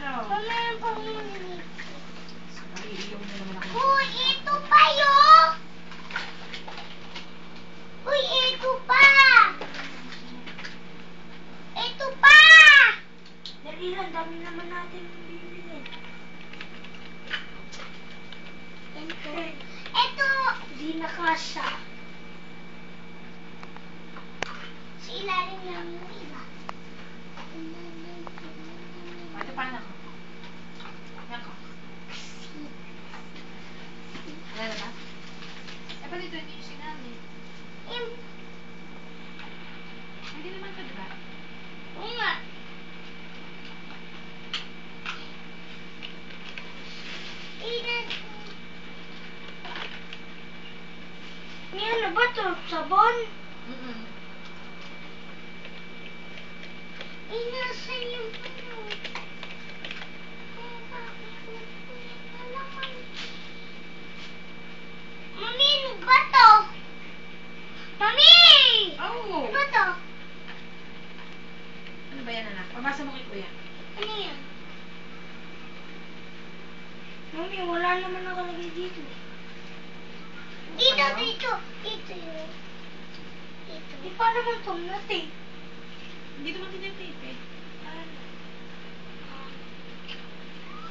Mamaya pa yun. Iiyaw na naman ako. Uy, ito pa yun! Uy, ito pa! Ito pa! Dali lang, dami naman natin bibili. Ito! Di nakasya. Sa ilalim lang yung iba. Ito paano ko? Nako. Wala na ba? Eh, pala ito hindi yung sinali. Hindi naman ito, diba? Oo nga. Ano ba ito? Sabon? Inasan yung ano? Mami, ano ba ito? Mami! Oh! Ano ba ito? Ano ba yan, anak? Pabasa mo kay kuya. Ano yan? Mami, wala naman nakalagay dito. Dito, Ano? dito. Dito yun. Dito. Di pa naman ito natin. Hindi naman tinatape eh.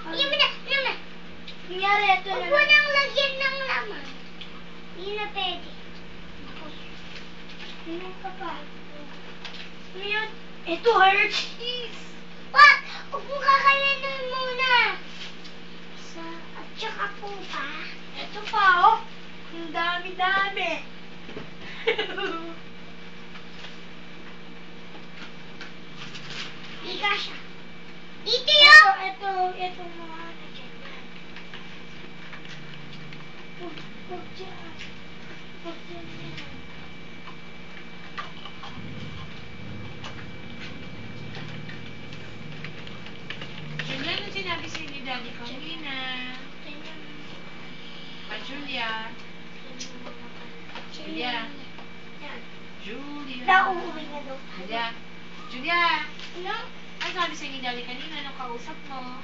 Hindi mo na, hindi mo na. Nangyari, ito na. Huwag mo nang lagyan ng laman. Hindi na pwede. Hindi ka pa. Ano yun? Ito, hard cheese. What? Huwag mo kakayanin muna. At saka po pa. Ito pa, oh. Ang dami-dami. Ika siya. Dito yun! Ito mga ano dyan. Huwag dyan. Huwag dyan yan. Julia, ano sinabi sa'yo ni Daddy kanina? Pa, Julia. Julia. Yan. Julia. Nauuwi na daw. Julia. Julia. Ano? Ano sabi sa'yo ni Daddy kanina nung kausap mo?